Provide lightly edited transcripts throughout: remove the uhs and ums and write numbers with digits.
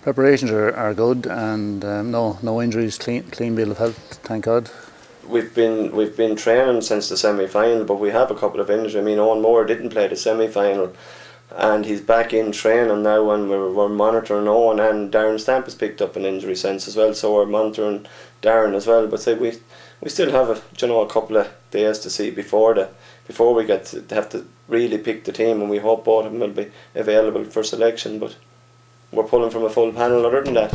Preparations are good, and no injuries, clean bill of health, thank God. We've been training since the semi-final, but we have a couple of injuries. I mean, Owen Moore didn't play the semi-final, and he's back in training now, and we're monitoring Owen, and Darren Stamp has picked up an injury since as well, so we're monitoring Darren as well. But say we still have a couple of days to see before we get to have to really pick the team, and we hope both of them will be available for selection. But we're pulling from a full panel other than that.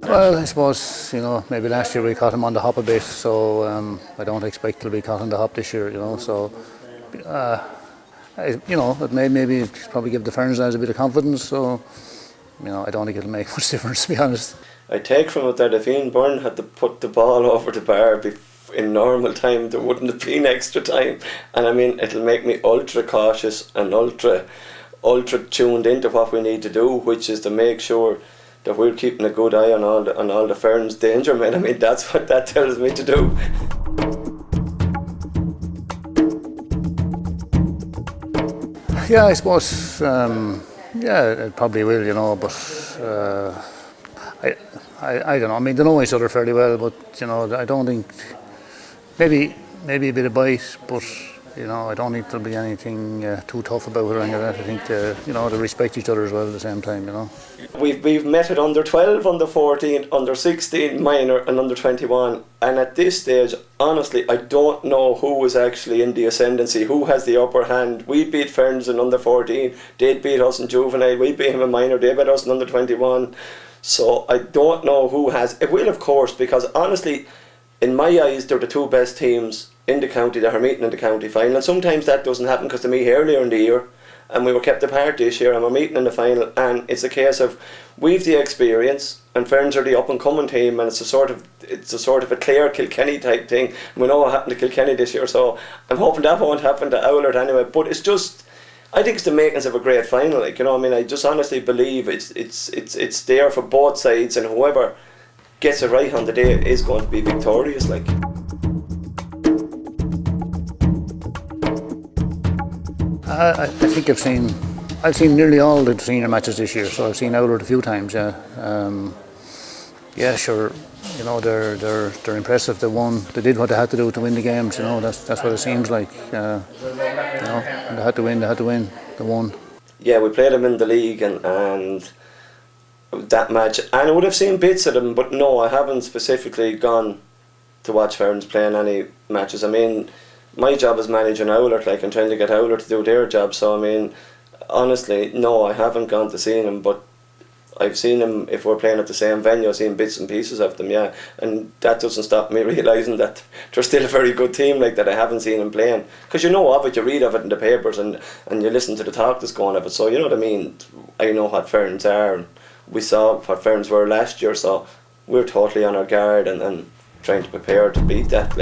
Well, I suppose, maybe last year we caught him on the hop a bit, so I don't expect he'll be caught on the hop this year, so it maybe probably give the Ferns lads a bit of confidence, so I don't think it'll make much difference, to be honest. I take from it that if Ian Byrne had to put the ball over the bar in normal time, there wouldn't have been extra time, and I mean, it'll make me ultra cautious and ultra tuned into what we need to do, which is to make sure that we're keeping a good eye on all the Ferns danger men. I mean, that's what that tells me to do. Yeah, I suppose. It probably will, but I don't know. I mean, they know each other fairly well, but I don't think maybe a bit of bite, but. I don't think there'll be anything too tough about it or anything like that. I think they respect each other as well at the same time. We've met at under 12, under 14, under 16 minor and under 21, and at this stage, honestly, I don't know who is actually in the ascendancy, who has the upper hand. We beat Ferns in under 14, they'd beat us in juvenile, we beat him in minor, they beat us in under 21. So I don't know who has. It will, of course, because honestly, in my eyes, they're the two best teams in the county that are meeting in the county final, and sometimes that doesn't happen because they meet earlier in the year, and we were kept apart this year and we're meeting in the final, and it's a case of we've the experience and Ferns are the up and coming team, and it's a sort of a Clare Kilkenny type thing. We know what happened to Kilkenny this year, so I'm hoping that won't happen to Oulart anyway, but it's just, I think it's the makings of a great final, I just honestly believe it's there for both sides, and whoever gets it right on the day is going to be victorious. I think I've seen nearly all the senior matches this year, so I've seen Oulart a few times. Sure. They're impressive. They won. They did what they had to do to win the games. That's what it seems like. And they had to win. They won. Yeah, we played them in the league and that match, and I would have seen bits of them, but no, I haven't specifically gone to watch Ferns playing any matches. I mean, my job is managing Oulart, and trying to get Oulart to do their job, so I mean, honestly, no, I haven't gone to see them, but I've seen them, if we're playing at the same venue, I've seen bits and pieces of them, yeah, and that doesn't stop me realising that they're still a very good team that I haven't seen them playing, because you know of it, you read of it in the papers, and you listen to the talk that's going of it, so you know what I mean. I know what Ferns are, and we saw what Ferns were last year, so we're totally on our guard and trying to prepare to beat that,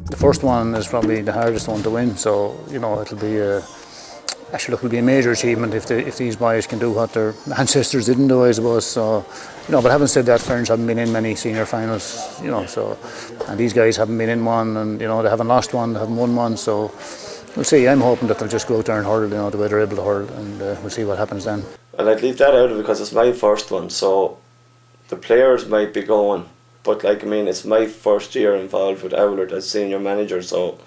The first one is probably the hardest one to win, so it'll be it'll be a major achievement if these boys can do what their ancestors didn't do, I suppose. So but having said that, Ferns haven't been in many senior finals, so, and these guys haven't been in one, and they haven't lost one, they haven't won one, so we'll see. I'm hoping that they'll just go out there and hurl, the way they're able to hurl, and we'll see what happens then. Well, I'd leave that out because it's my first one, so the players might be going, but it's my first year involved with Oulart as senior manager, so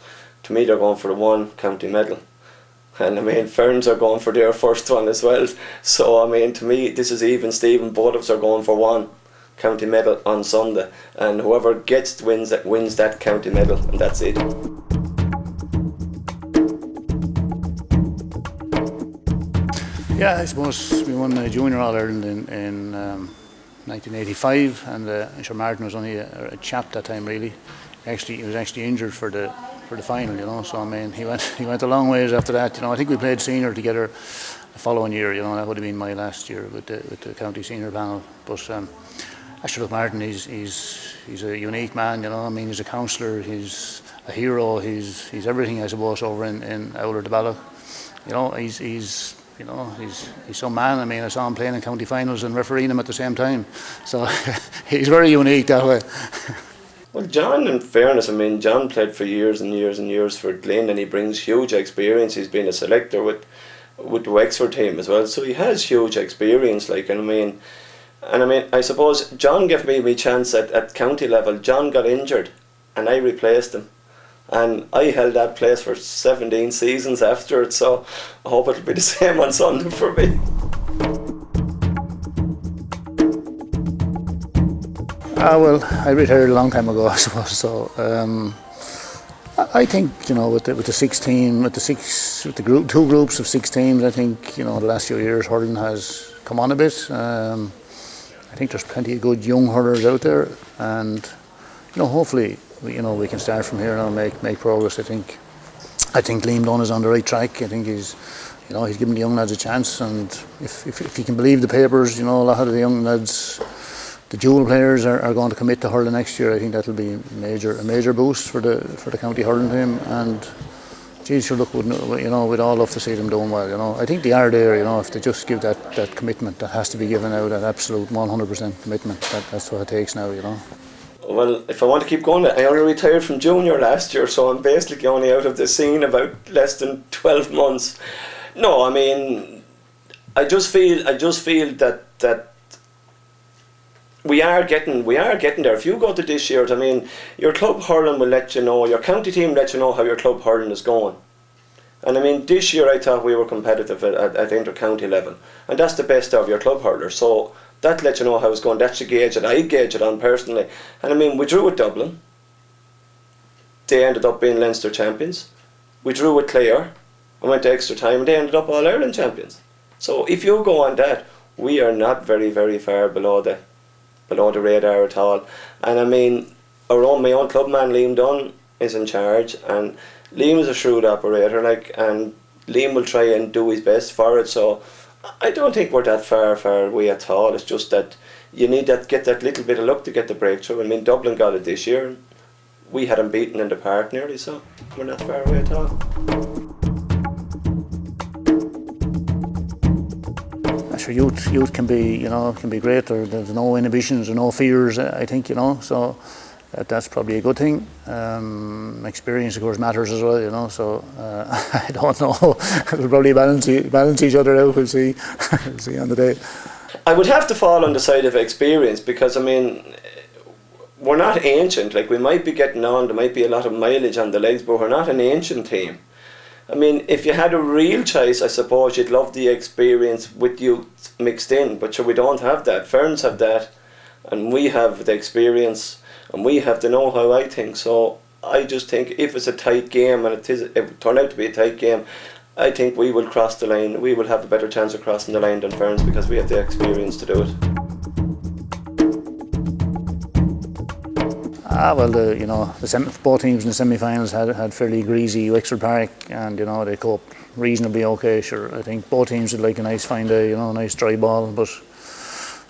to me they're going for the one county medal, and Ferns are going for their first one as well, so to me this is even Stephen. Both of us are going for one county medal on Sunday, and whoever wins that county medal, and that's it. Yeah, I suppose we won Junior All-Ireland in 1985, and I'm sure Martin was only a chap that time, really. He was actually injured for the final, so he went a long ways after that. I think we played senior together the following year. That would have been my last year with the county senior panel. But actually, Martin, he's a unique man. He's a counsellor, he's a hero, he's everything, I suppose, over in Oulart-the-Ballagh. He's some man. I saw him playing in county finals and refereeing them at the same time. So he's very unique that way. Well, John, in fairness, I mean, John played for years and years and years for Glyn, and he brings huge experience. He's been a selector with the Wexford team as well, so he has huge experience. Like, and I mean, I suppose John gave me my chance at county level. John got injured, and I replaced him, and I held that place for 17 seasons after it. So I hope it'll be the same on Sunday for me. Well, I retired a long time ago, I suppose. So I think, you know, with the 6 team, with the group, 2 groups of 6 teams, I think, you know, the last few years hurling has come on a bit. I think there's plenty of good young hurlers out there, and you know, hopefully, we can start from here and make progress. I think Liam Dunn is on the right track. I think he's giving the young lads a chance, and if you can believe the papers, you know, a lot of the young lads, the dual players are going to commit to hurling next year. I think that'll be a major boost for the county hurling team. And geez, sure, look, we'd all love to see them doing well. You know, I think they are there. You know, if they just give that commitment that has to be given out, that absolute 100% commitment. That's what it takes now. You know. Well, if I want to keep going, I only retired from junior last year, so I'm basically only out of the scene about less than 12 months. No, I mean, I just feel that we are getting there. If you go to this year's, I mean, your club hurling will let you know, your county team let you know how your club hurling is going. And I mean, this year I thought we were competitive at inter-county level, and that's the best of your club hurlers. So that lets you know how it's going. That's the gauge that I gauge it on personally. And I mean, we drew with Dublin. They ended up being Leinster champions. We drew with Clare and went to extra time, and they ended up All-Ireland champions. So if you go on that, we are not very, very far below the radar at all. And I mean, my own club man Liam Dunn is in charge, and Liam is a shrewd operator, and Liam will try and do his best for it. So I don't think we're that far away at all. It's just that you need get that little bit of luck to get the breakthrough. I mean, Dublin got it this year, and we had them beaten in the park nearly, so we're not far away at all. Sure, youth can be great. There's no inhibitions or no fears. I think, you know, so that's probably a good thing. Experience, of course, matters as well. You know, so I don't know. It'll probably balance each other out. We'll see. We'll see on the day. I would have to fall on the side of experience, because I mean, we're not ancient. Like, we might be getting on. There might be a lot of mileage on the legs, but we're not an ancient team. I mean, if you had a real choice, I suppose you'd love the experience with youth mixed in, but sure, we don't have that. Ferns have that, and we have the experience, and we have the know-how, I think. So I just think if it's a tight game, and it turned out to be a tight game, I think we will cross the line. We will have a better chance of crossing the line than Ferns, because we have the experience to do it. Well, both teams in the semi-finals had fairly greasy Wexford Park, and you know, they coped reasonably okay. Sure, I think both teams would like a nice fine day, you know, a nice dry ball, but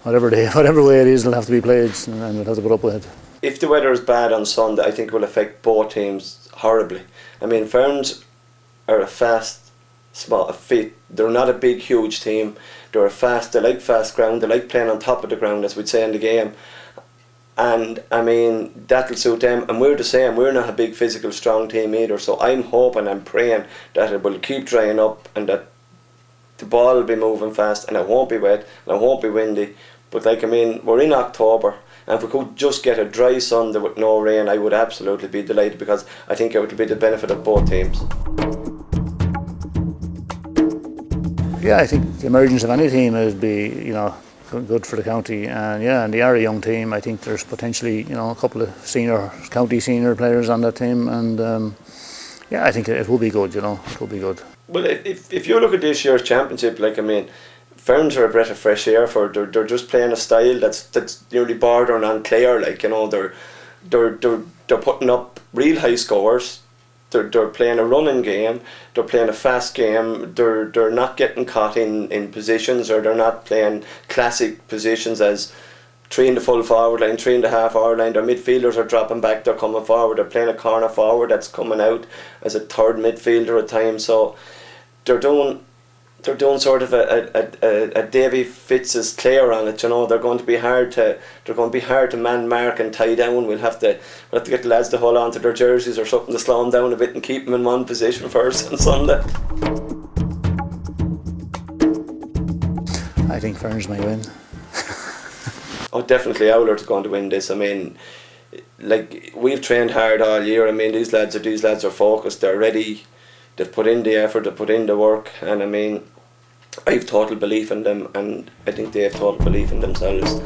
whatever way it is, they'll have to be played, and we'll have to put up with it. If the weather is bad on Sunday, I think it will affect both teams horribly. I mean, Ferns are a fast, fit. They're not a big, huge team. They like fast ground. They like playing on top of the ground, as we'd say in the game. And I mean, that'll suit them, and we're the same. We're not a big physical strong team either, so I'm hoping and praying that it will keep drying up, and that the ball will be moving fast, and it won't be wet, and it won't be windy. But like, I mean, we're in October, and if we could just get a dry Sunday with no rain, I would absolutely be delighted, because I think it would be the benefit of both teams. Yeah, I think the emergence of any team would be, you know, good for the county, and they are a young team. I think there's potentially, you know, a couple of county senior players on that team, and I think it will be good. You know, it will be good. Well, if you look at this year's championship, like, I mean, Ferns are a breath of fresh air for. They're just playing a style that's nearly bordering on Clare. Like, you know, they're putting up real high scores. They're playing a running game, they're playing a fast game, they're not getting caught in positions, or they're not playing classic positions as 3 in the full forward line, 3 in the half hour line. Their midfielders are dropping back, they're coming forward, they're playing a corner forward that's coming out as a third midfielder at times. So they're doing they're doing sort of a Davy Fitz's Clare on it. You know, they're going to be hard to man mark and tie down. We'll have to get the lads to hold on to their jerseys or something to slow them down a bit and keep them in one position for us on Sunday. I think Ferns may win. Oh, definitely Oulart are going to win this. I mean, like, we've trained hard all year. I mean, these lads are focused. They're ready. They've put in the effort. They've put in the work. And I mean, I've total belief in them, and I think they have total belief in themselves.